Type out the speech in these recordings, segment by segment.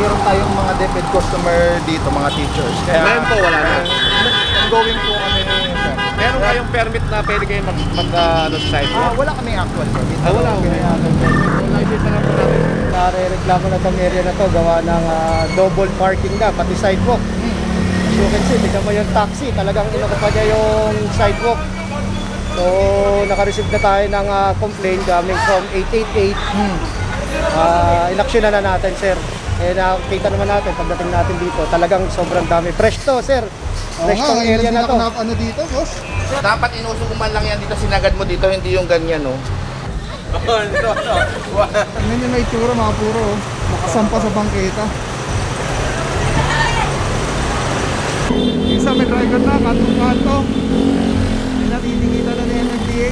mayroon tayong mga DepEd customer dito, mga teachers. Kaya Ngayon po, wala na. ongoing po kami sir. Meron kayong permit na pwede kayong ano, sa sidewalk? Wala kaming actual permit. Wala ko. License na lang po natin. Nare-reklamo na itong area na to, gawa ng double parking na, pati sidewalk. As you can see, tignan mo yung taxi, talagang inukupa niya yung sidewalk. So, naka-receive na tayo ng complaint coming from 888. Inaksyon na natin, sir. Eh, nakikita naman natin, pagdating natin dito, talagang sobrang dami. Fresh to, sir. Fresh tong area na to. Ano dito, boss? Dapat inusukuman lang yan dito, sinagad mo dito, hindi yung ganyan, no? Ano yung may itsura, mga puro. Nakasampa sa bangketa. Isa may driver na, kanto-kanto. May natitingitan na ni MMDA.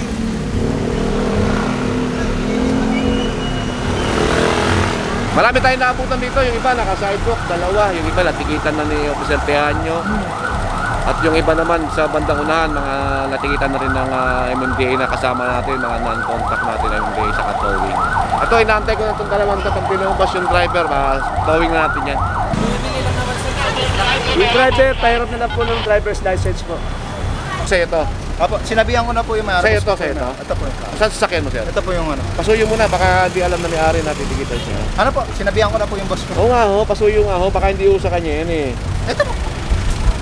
Marami tayong naabutan dito, yung iba naka-sidewalk, dalawa, yung iba natikitan na ni Officer Teanyo. At yung iba naman sa bandang unahan, mga natikitan na rin ng MMDA na kasama natin, mga non-contact natin MMDA sa towing. Ito, inaantay ko na itong dalawang kapag pinumabas yung driver, towing na natin yan. Yung driver, pahirap na lang po ng driver's license po. Sa'yo ito. Apo, sinabihan ko na po yung may Sa'yo ito, sa'yo ito. Ito po yung Saan sasakyan mo, sir? Ito po yung ano. Pasuyo mo na, baka di alam na may-ari na titikitan siya. Ano po, sinabihan ko na po yung boss ko. Oo nga ho, pasuyo nga ho, baka hindi ho sa kanya yan eh. Ito po.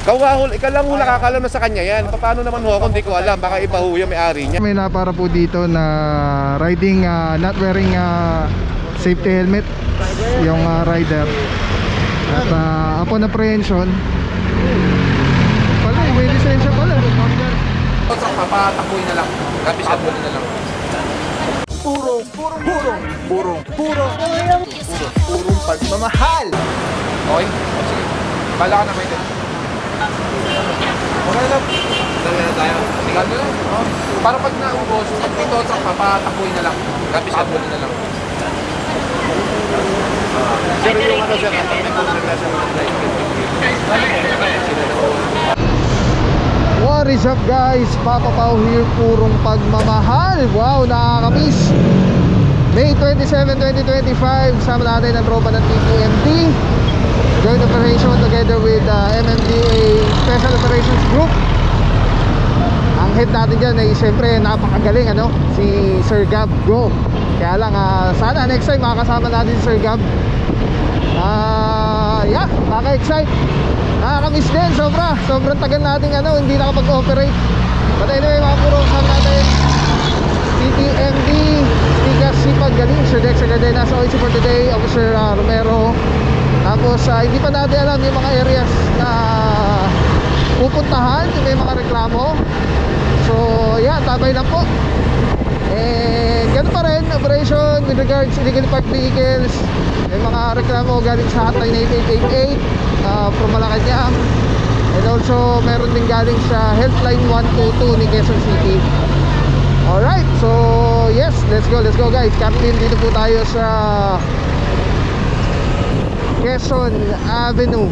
Ikaw lang ho nakakalam na sa kanya yan. Paano naman ho kung di ko alam, baka iba ho yung may-ari niya. May napara po dito na riding, not wearing safety helmet yung rider. At upon apprehension, pala may lisensya pala. Papatakuin na lang. Kapis at huli na lang. Purong pagmamahal. Okay? O, sige. Bala ka na ba ito? Okay lang. Dali na tayo. Tingnan mo lang. Para pag naubos, ito sa papatakuin na lang. Kapis at huli na lang. Sir, yung ano sir, may concentration ng drive. What is up guys? Papa Pao here, purong pagmamahal. Wow, nakakamiss. May 27, 2025, kasama natin ang tropa ng TPMD. Joint operation together with MMDA Special Operations Group. Ang head natin dyan ay siyempre napakagaling, ano? Si Sir Gab Go. Kaya lang, sana next time makakasama natin si Sir Gab. Yeah, nakaka-excite. Nakakamiss din, sobrang tagal natin hindi nakapag-operate. But anyway, mga puro, kasama natin TTMD, Tigas Sipag Galing, Sir Dex Agadenas, OIC for today, Officer Romero. Tapos hindi pa natin alam yung mga areas na pupuntahan, yung may mga reklamo. So yeah, tabay lang po. Ganun pa rin, operation with regards to illegally parked vehicles. May mga reklamo galing sa hotline 8888 from Malacanang. And also meron din galing sa Healthline 122 ni Quezon City. Alright, so yes, let's go guys. Captain, dito po tayo sa Quezon Avenue.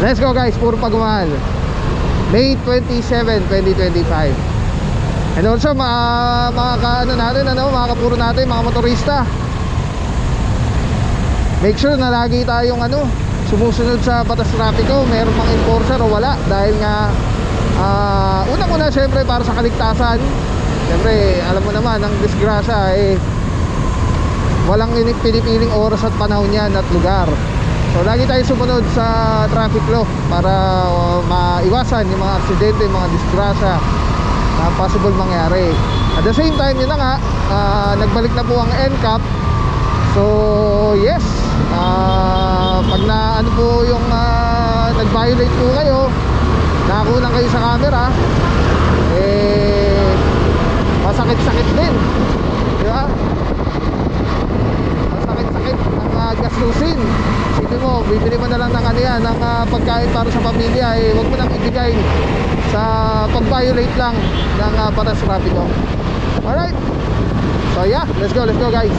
Let's go guys, puro pagmamahal. May 27, 2025. And also mga kapuro natin, mga motorista, make sure na lagi tayong sumusunod sa batas trapiko. Meron mga enforcer o wala. Dahil nga unang-una syempre para sa kaligtasan. Syempre alam mo naman, ang disgrasya walang pinipiling oras at panahon yan at lugar. So lagi tayo sumunod sa traffic law para maiwasan yung mga aksidente, yung mga disgrasya na possible mangyari. At the same time, yun na nga, nagbalik na po ang NCAP. So yes, pag po yung nag-violate po kayo, nakakunan kayo sa camera, masakit-sakit din, di ba? Masakit-sakit ang gastusin. Isipin mo, bibili mo na lang ng ng pagkain para sa pamilya, huwag mo nang ibigay sa pag-violate lang ng batas trapiko. Alright, so yeah, let's go guys.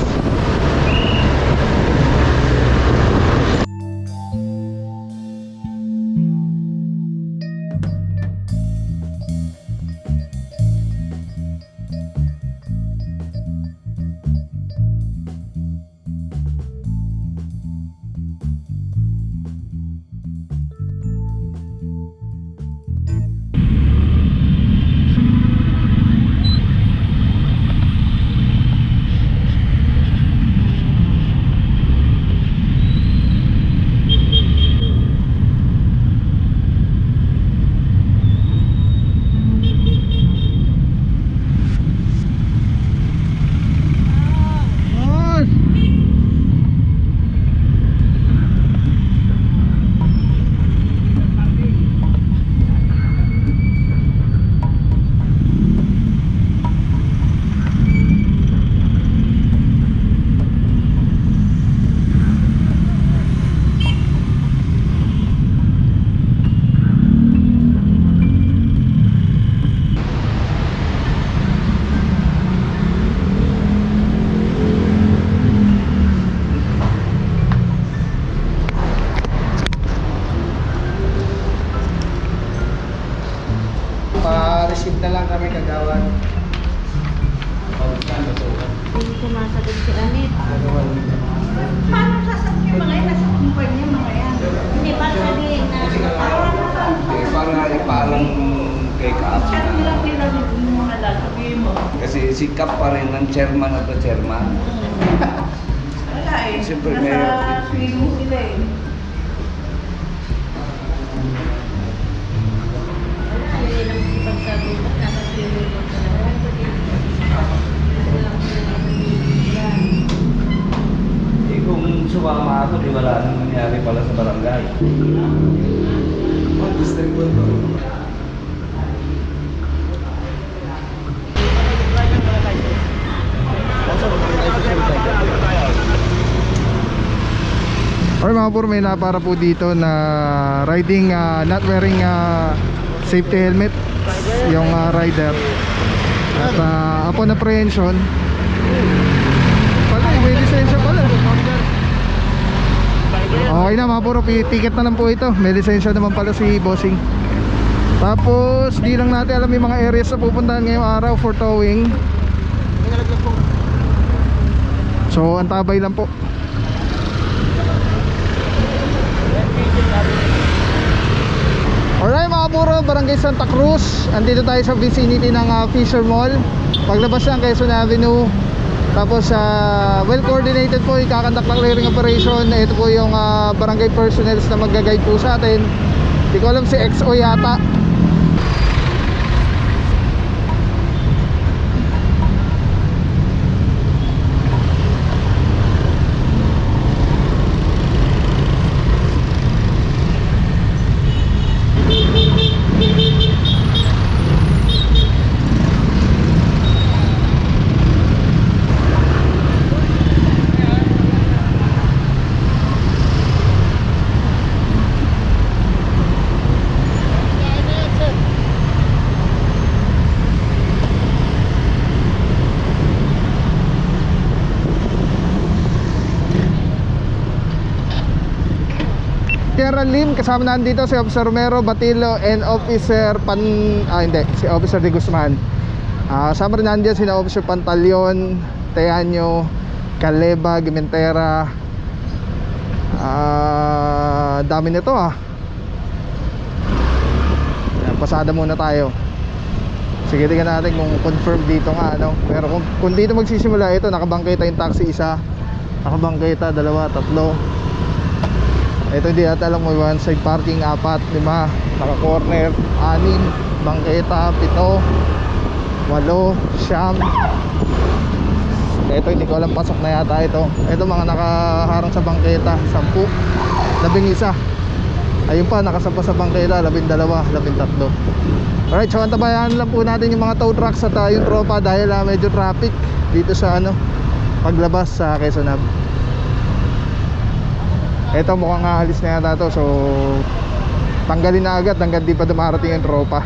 sumasagot si Amit. Paano sasagot yung mga yan? Nasa kumpanya mga yan. Hindi ba sabihin na Para ipaalam kay Kap chat na lang nila yung mga sabihin mo. kasi si Kap pa rin ang chairman of the chairman. Wala eh. Siyempre, Nasa mayor. feeling sila eh. Wala eh. Lang ipagsabi mo. Nasa feeling mo sila. Eh kung sumama ako, di wala nang nangyari pala sa barangay. Or mga puro, may napara po dito na riding, not wearing safety helmet yung rider. At upon apprehension, pala may lisensya pala. Okay na mga puro, ticket na lang po ito. May lisensya naman pala si Bossing. Tapos di lang natin alam yung mga areas na pupuntahan ngayong araw for towing. So antabay lang po. Alright mga puro, Barangay Santa Cruz. Andito tayo sa vicinity ng Fisher Mall. Paglabas ng Quezon Avenue. Tapos well coordinated po, ikakandak ng clearing operation. Ito po yung barangay personnel na mag-guide po sa atin. Hindi ko alam si XO yata. General Lim, kasama na dito si Officer Romero Batilo and Officer si Officer De Guzman. Kasama rin nandiyan sina Officer Pantaleon, Teaño, Caleba, Gimentera. Dami nito Yan, pasada muna tayo. Sige, tingnan natin kung confirm dito nga pero kung dito magsisimula ito, nakabangketa yung taxi isa, nakabangketa dalawa, tatlo. Ito hindi natin alam, may one side parking 4, 5, naka-corner 6, bangketa 7, 8, 9. Ito hindi ko alam, pasok na yata ito. Ito mga nakaharang sa bangketa 10, 11. Ayun pa, nakasapa sa bangketa 12, 13. Alright, so antabayan lang po natin yung mga tow trucks at yung tropa dahil medyo traffic dito sa paglabas sa Quezon Ave. Ito mukhang aalis na yata to, so tanggalin na agad hanggang di pa dumarating yung tropa.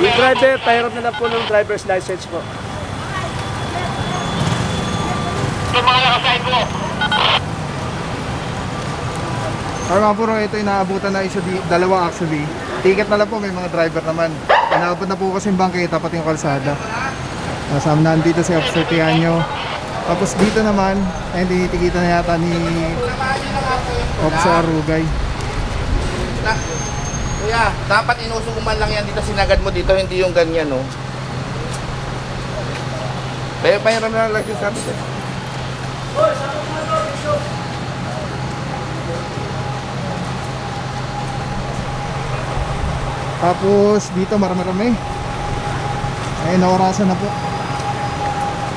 Yung driver, pahirap na lang po ng driver's license po. Or mga puro, ito inaabutan na isa, dalawa actually. Ticket na lang po, may mga driver naman. Inaabot na po kasi yung bangketa pati yung kalsada. Kasama na dito si Officer Tiaño. Tapos dito naman, hindi titikita na yata ni Officer Arugay. Kuya, dapat inusukuman lang yan dito, sinagad mo dito, hindi yung ganyan, no? Pero pahiram na lang yung sabi ko. Tapos dito marami-rami. Ay, naorasan na po.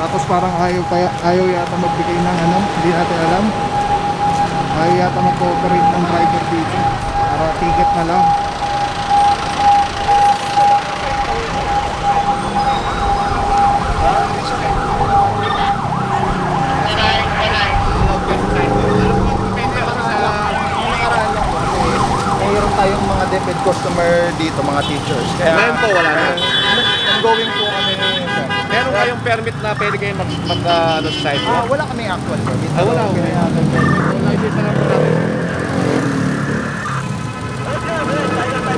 Tapos parang ayaw yata magbigay ng hindi natin alam. Ayaw yata mag-cooperate ng driver dito. Para ticket na lang. customer dito, mga teachers. Kaya, Ngayon po, wala na. Ongoing po kami, sir. Meron kayong permit na pwede kayong ano, sa sidewalk? Wala kami actual permit. Wala. License na lang po natin.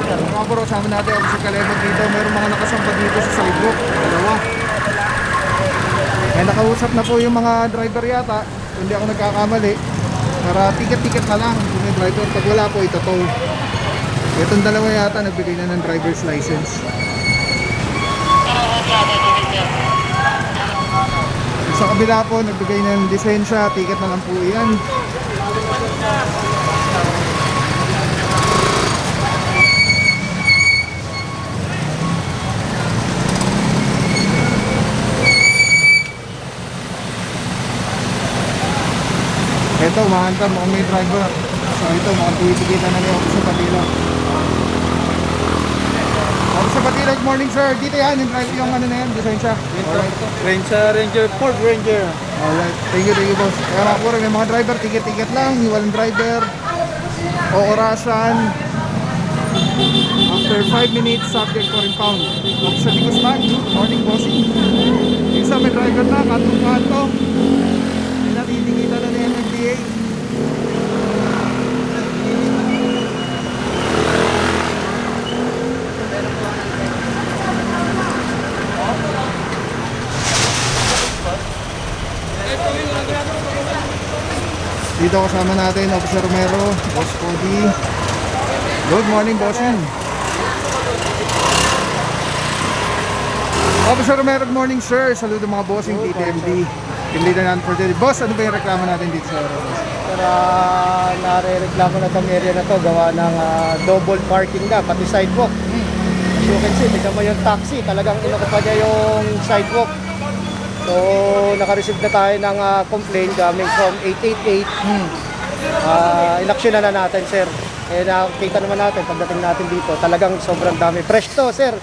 Mga bro, sama natin ako sa Kalebag dito. Meron mga nakasampa dito sa sidewalk. Dalawa. Eh, nakausap na po yung mga driver yata. Hindi ako nagkakamali. Para ticket-ticket na lang kung may driver. Pag wala po, itotow. Itong dalawa yata nagbigay na ng driver's license. Sa kabila po, nagbigay na ng lisensya. Ticket na lang po yan. Ito, umahantar mukhang may driver. So ito, mukhang titigitan na ni Officer Patilo. Officer Patilo, good morning sir. Dito yan, yung driver yung ano na yan, lisensya. Ranger, Ford Ranger. Alright, thank you boss. Kaya mga puro, may mga driver, ticket-ticket lang, walang driver. O orasan. After 5 minutes, subject for impound. Officer Di Guzman, good morning bossing. Isa may driver na, kanto-kanto. May natitigitan na ni MMDA. Dito kasama natin Officer Romero, Boss Cody. Good morning, bossing. Officer Romero, good morning sir. Saludo mga bossing, TTMD. Team leader natin for today. Boss, ano ba yung reklamo natin dito sa Robles? Pero nare-reklamo na tong area na to gawa ng double parking na, pati sidewalk. As you can see, tignan mo yung taxi, talagang inukupa niya yung sidewalk. So, naka-receive na tayo ng complaint coming from 888. Inaksyon na natin, sir. Eh, nakikita naman natin, pagdating natin dito, talagang sobrang dami. Fresh to, sir.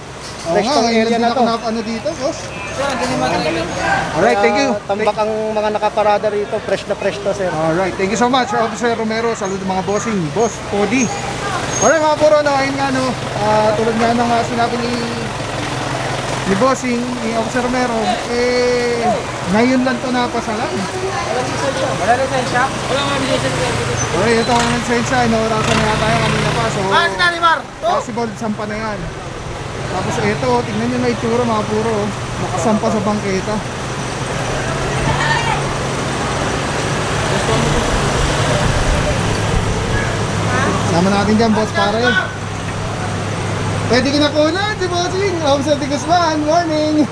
Fresh tong area na to. Ano dito, boss? Alright, thank you. Tambak ang mga nakaparada rito, fresh na fresh to, sir. Alright, thank you so much, Officer Romero. Saludo mga bossing. Boss Cody. Alright mga puro, no, ayun nga, no, tulad nga ng sinabi ni bossing, ni Officer Romero, eh, ngayon lang to napasalan. Wala lisensya? Okay, ito ang lisensya, inaurasan na nga tayo kanina pa, so possible sampa na yan. Tapos ito, tingnan nyo na itsura mga puro, nakasampa sa bangketa. Sama natin dyan, boss, pare. Pwede ka na kunan, si bossing. Officer Di Guzman, morning.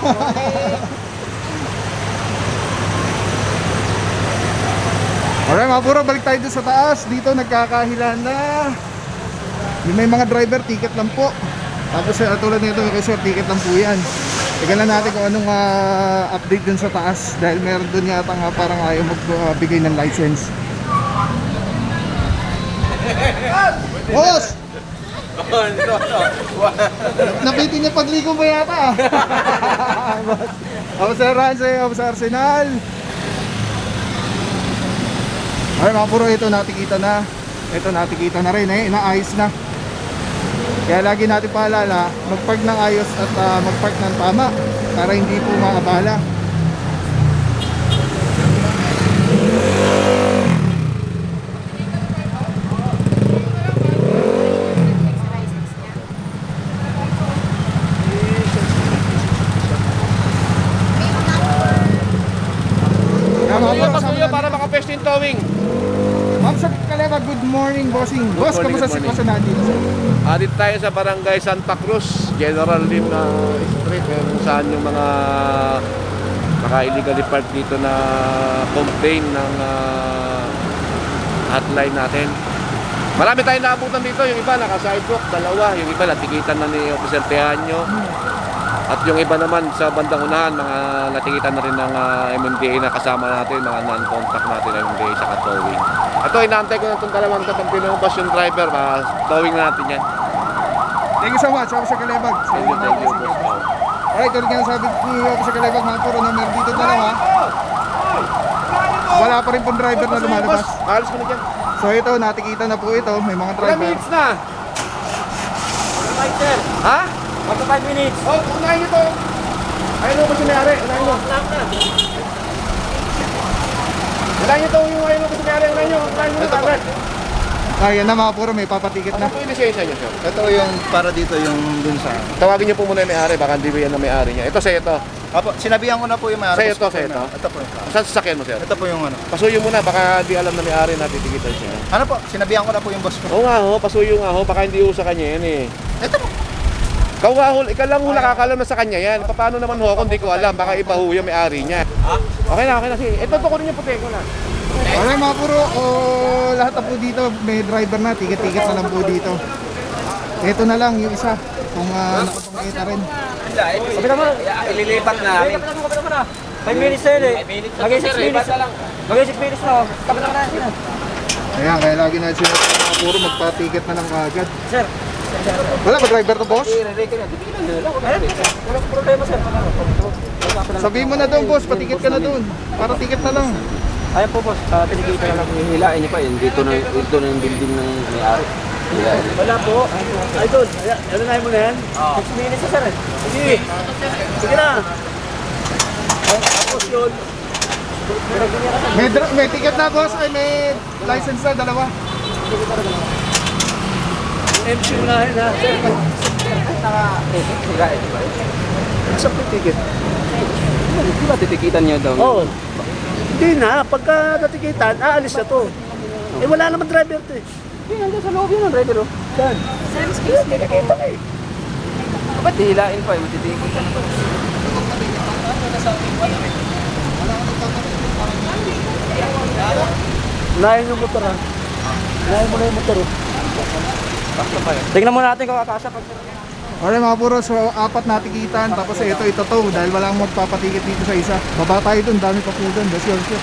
Alright mga puro, balik tayo doon sa taas. Dito nagkakahilan na. Yung may mga driver, ticket lang po. Tapos tulad nito, kay sir, ticket lang po yan. Tignan natin kung anong update dun sa taas. Dahil meron dun yata nga parang ayaw magbigay ng license. Boss! Napitin niya pagligo mo yata. Officer Ranse, Officer Arsenal. Ay mga puro, ito natikita na. Ito natikita na rin inaayos na. Kaya lagi natin paalala, mag-park ng ayos at mag-park ng tama para hindi po maabala. Para maka-fest in towing. Ma'am Sir Kaleva, good morning bossing. Boss, morning, kamusta good morning. sitwasyon natin dito sir? Dito tayo sa Barangay Santa Cruz, General Lim Street, kung saan yung mga naka-illegally park dito na complain ng hotline natin. Marami tayong naabutan dito, yung iba naka-sidewalk, dalawa, yung iba natikitan na ni Officer Teanyo. At yung iba naman sa bandang unahan, mga natikitan na rin ng MMDA na kasama natin, mga non-contact natin ng MMDA sa towing. Ito, inaantay ko na itong dalawang kapag pinumabas yung driver, towing na natin yan. Thank you so much, Officer Kalebag. Thank you, boss. Alright, tulad nga sabi ni Officer Kalebag, mga puro number dito dalawa. Wala pa rin pong driver na lumalabas. Alis mo na dyan. So ito, natikita na po ito, may mga Ilang driver. minutes na? Ha? After 5 minutes. Oh, unahin nyo to. Ayun mo kasi may-ari. Unahin nyo. Unahin nyo to yung ayun mo kasi may-ari. Unahin nyo agad. Ayan na mga puro, may papatikit Ano na. po yung lisensya nyo, sir? Ito yung para dito yung dun sa... Tawagin nyo po muna yung may-ari. Baka hindi ba yan ang may-ari niya. Ito sa'yo to. Apo, sinabihan ko na po yung may Sa'yo to, sa'yo to. Ito po yung Saan sasakyan mo, sir? Ito po yung ano. Pasuyo mo na. Baka di alam na may-ari na titikitan siya. Ano po, sinabihan ko na po yung boss ko. Oo nga ho, pasuyo nga ho. Baka hindi ho sa kanya yan eh. Ito po. Ikaw lang ho nakakalam na sa kanya yan. Paano naman ho kung di ko alam? Baka iba ho yung may-ari niya. Okay na. Sige. Ito to ko rin yung puti ko na. Alright mga puro, lahat na po dito, may driver na, ticket-ticket na lang po dito. Ito na lang yung isa, kung nakapangkita rin. Sabi naman, ililipat namin. 5 minutes na yun eh. Magay 6 minutes. Magay 6 minutes na. Kapit na na. Ayan, kaya lagi na sila mga puro, magpa-ticket na lang agad. Sir. Wala ba driver to, boss? Walang problema sir. Sabihin mo na doon, boss, paticket ka na doon. Para ticket na lang. Ayan po boss, pinigita na lang hihilain niyo pa yun. Dito na yung building ng may-ari. Wala po. Ay doon, ano na mo na yan? 6 minutes na sir eh. Sige. Sige na. Tapos yun. May ticket na, boss. Ay, may license na, dalawa. MC na yun ha. Sir. Saan po ticket? Di ba titikitan niyo daw? Oo. Hindi na, pagka natikitan, aalis na to. Eh wala naman driver to eh. Hindi, nandun sa loob yun ang driver oh. Saan? Ba't hihilain pa eh? Matitikitan pa. Unahin yung motor ha. Unahin mo na yung motor oh. Tingnan mo natin kung kakasya pag Alright mga puro, so apat na tikitan, tapos ito to, dahil walang magpapatikit dito sa isa. Baba tayo dun, dami pa po dun, that's your shit.